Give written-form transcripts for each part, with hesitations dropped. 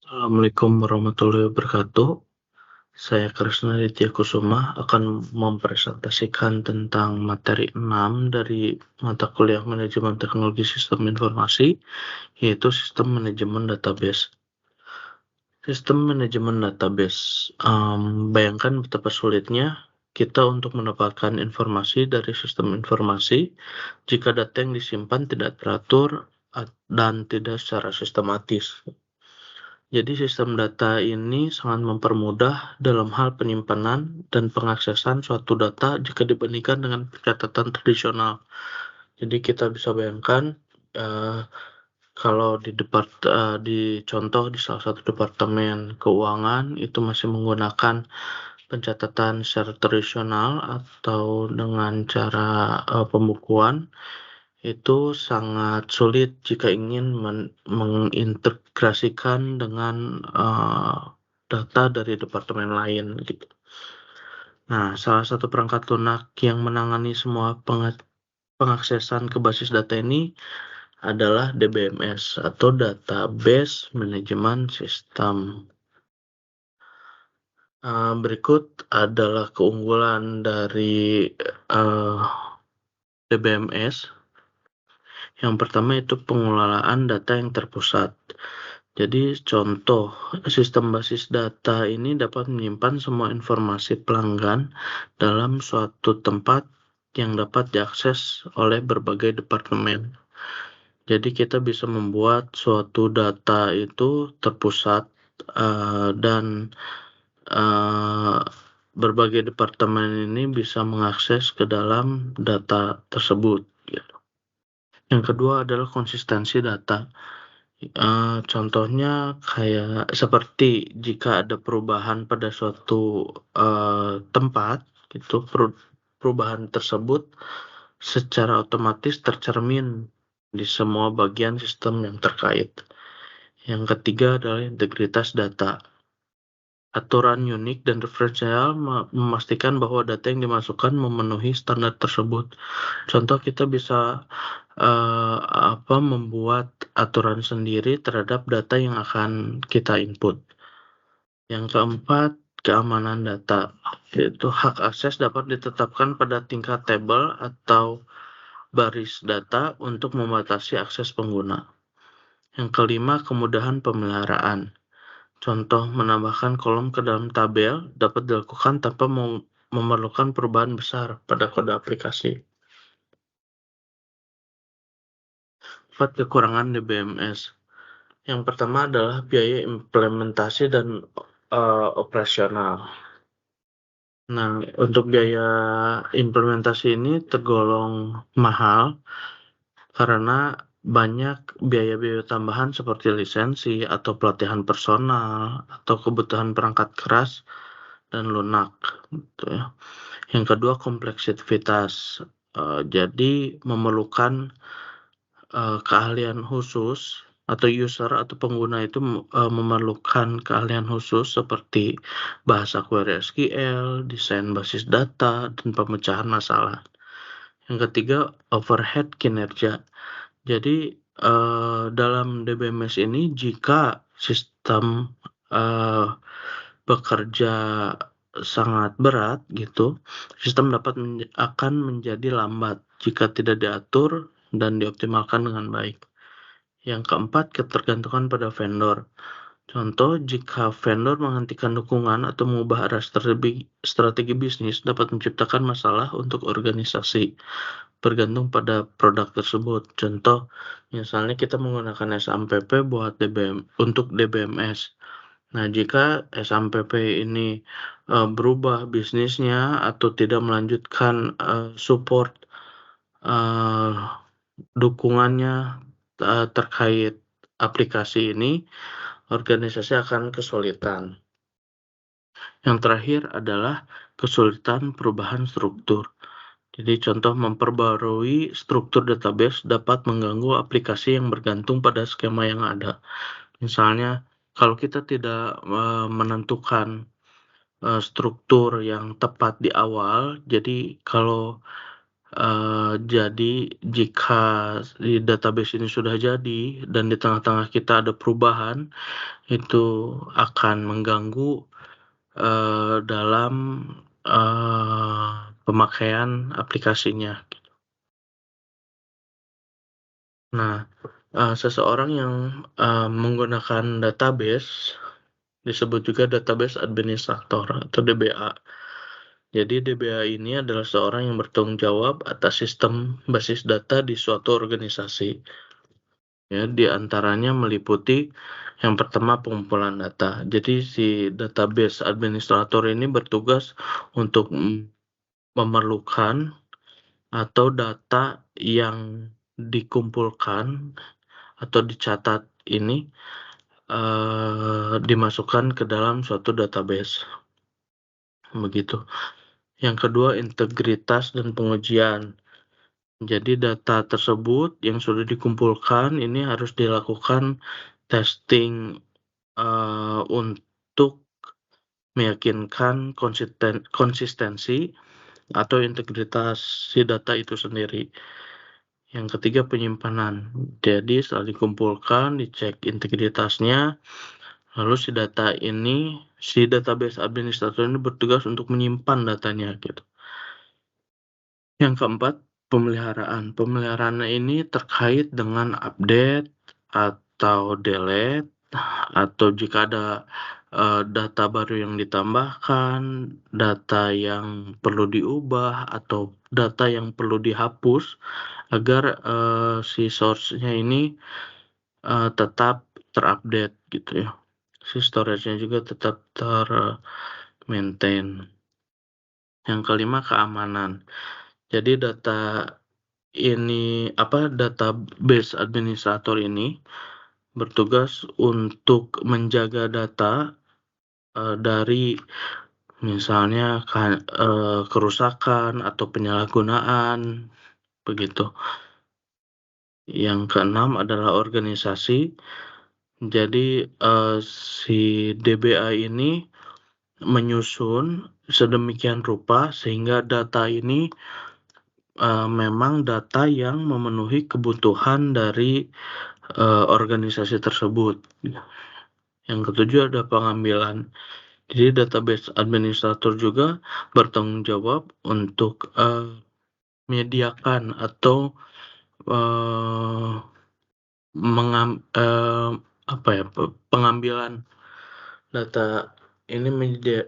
Assalamualaikum warahmatullahi wabarakatuh. Saya Krisna Ditya Kusuma akan mempresentasikan tentang materi 6 dari mata kuliah Manajemen Teknologi Sistem Informasi, yaitu Sistem Manajemen Database. Sistem manajemen database, bayangkan betapa sulitnya kita untuk mendapatkan informasi dari sistem informasi jika data yang disimpan tidak teratur dan tidak secara sistematis. Jadi sistem data ini sangat mempermudah dalam hal penyimpanan dan pengaksesan suatu data jika dibandingkan dengan pencatatan tradisional. Jadi kita bisa bayangkan kalau di contoh di salah satu departemen keuangan itu masih menggunakan pencatatan secara tradisional atau dengan cara pembukuan, itu sangat sulit jika ingin mengintegrasikan dengan data dari departemen lain gitu. Nah, salah satu perangkat lunak yang menangani semua pengaksesan ke basis data ini adalah DBMS atau Database Management System. Berikut adalah keunggulan dari DBMS. Yang pertama itu pengelolaan data yang terpusat. Jadi contoh sistem basis data ini dapat menyimpan semua informasi pelanggan dalam suatu tempat yang dapat diakses oleh berbagai departemen. Jadi kita bisa membuat suatu data itu terpusat dan berbagai departemen ini bisa mengakses ke dalam data tersebut. Gitu. Yang kedua adalah konsistensi data. Contohnya kayak seperti jika ada perubahan pada suatu tempat, gitu, perubahan tersebut secara otomatis tercermin di semua bagian sistem yang terkait. Yang ketiga adalah integritas data. Aturan unik dan referensial memastikan bahwa data yang dimasukkan memenuhi standar tersebut. Contoh kita bisa membuat aturan sendiri terhadap data yang akan kita input. Yang keempat, keamanan data, yaitu hak akses dapat ditetapkan pada tingkat tabel atau baris data untuk membatasi akses pengguna. Yang kelima, kemudahan pemeliharaan. Contoh, menambahkan kolom ke dalam tabel dapat dilakukan tanpa memerlukan perubahan besar pada kode aplikasi. 4 kekurangan DBMS. Yang pertama adalah biaya implementasi dan operasional. Nah, untuk biaya implementasi ini tergolong mahal karena banyak biaya-biaya tambahan seperti lisensi atau pelatihan personal atau kebutuhan perangkat keras dan lunak. Gitu ya. Yang kedua, kompleksitas. Jadi memerlukan keahlian khusus atau user atau pengguna itu memerlukan keahlian khusus seperti bahasa query SQL, desain basis data, dan pemecahan masalah. Yang ketiga, overhead kinerja. Jadi dalam DBMS ini jika sistem bekerja sangat berat gitu, sistem akan menjadi lambat jika tidak diatur dan dioptimalkan dengan baik. Yang keempat, ketergantungan pada vendor. Contoh, jika vendor menghentikan dukungan atau mengubah arah strategi bisnis dapat menciptakan masalah untuk organisasi bergantung pada produk tersebut. Contoh, misalnya kita menggunakan SAMPP untuk DBMS. Nah, jika SAMPP ini berubah bisnisnya atau tidak melanjutkan support dukungannya terkait aplikasi ini, organisasi akan kesulitan. Yang terakhir adalah kesulitan perubahan struktur. Jadi contoh memperbarui struktur database dapat mengganggu aplikasi yang bergantung pada skema yang ada. Misalnya, kalau kita tidak menentukan struktur yang tepat di awal, jadi kalau Jadi jika di database ini sudah jadi dan di tengah-tengah kita ada perubahan, itu akan mengganggu dalam pemakaian aplikasinya. Nah, seseorang yang menggunakan database disebut juga database administrator atau DBA. Jadi DBA ini adalah seorang yang bertanggung jawab atas sistem basis data di suatu organisasi. Ya, di antaranya meliputi yang pertama pengumpulan data. Jadi si database administrator ini bertugas untuk memerlukan atau data yang dikumpulkan atau dicatat ini dimasukkan ke dalam suatu database. Begitu. Yang kedua, integritas dan pengujian. Jadi data tersebut yang sudah dikumpulkan ini harus dilakukan testing untuk meyakinkan konsistensi atau integritas si data itu sendiri. Yang ketiga, penyimpanan. Jadi setelah dikumpulkan, dicek integritasnya, lalu si database administrator ini bertugas untuk menyimpan datanya gitu. Yang keempat, pemeliharaan. Pemeliharaan ini terkait dengan update atau delete atau jika ada data baru yang ditambahkan, data yang perlu diubah atau data yang perlu dihapus agar si source-nya ini tetap terupdate gitu ya. Si storage-nya juga tetap maintain. Yang kelima, keamanan. Jadi database administrator ini bertugas untuk menjaga data dari misalnya kerusakan atau penyalahgunaan begitu. Yang keenam adalah organisasi. Jadi si DBA ini menyusun sedemikian rupa sehingga data ini memang data yang memenuhi kebutuhan dari organisasi tersebut. Yang ketujuh ada pengambilan. Jadi database administrator juga bertanggung jawab untuk menyediakan atau pengambilan data ini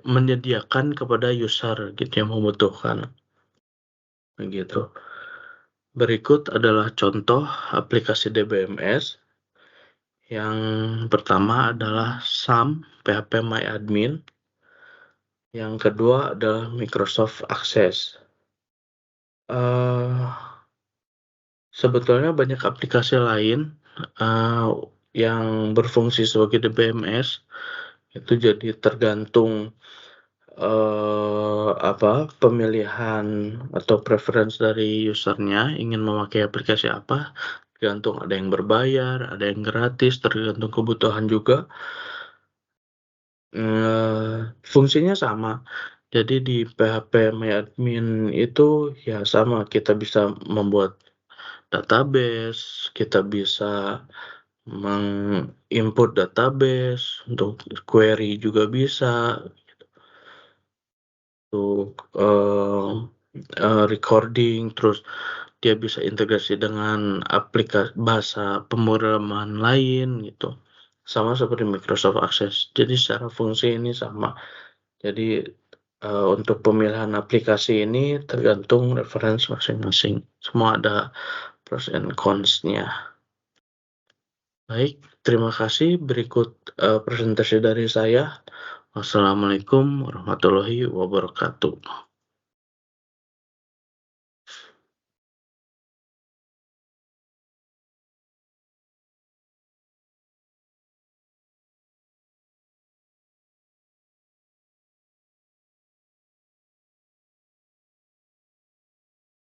menyediakan kepada user gitu yang membutuhkan. Begitu. Berikut adalah contoh aplikasi DBMS. Yang pertama adalah SAM PHP MyAdmin. Yang kedua adalah Microsoft Access. Sebetulnya banyak aplikasi lain yang berfungsi sebagai DBMS. Itu jadi tergantung pemilihan atau preference dari usernya ingin memakai aplikasi apa. Tergantung ada yang berbayar, ada yang gratis, tergantung kebutuhan juga. Fungsinya sama. Jadi di PHP MyAdmin itu ya sama, kita bisa membuat database, kita bisa menginput database, untuk query juga bisa, untuk recording, terus dia bisa integrasi dengan aplikasi bahasa pemrograman lain gitu. Sama seperti Microsoft Access. Jadi secara fungsi ini sama. Jadi untuk pemilihan aplikasi ini tergantung reference masing-masing. Semua ada pros and cons-nya. Baik, terima kasih. Berikut presentasi dari saya. Wassalamualaikum warahmatullahi wabarakatuh.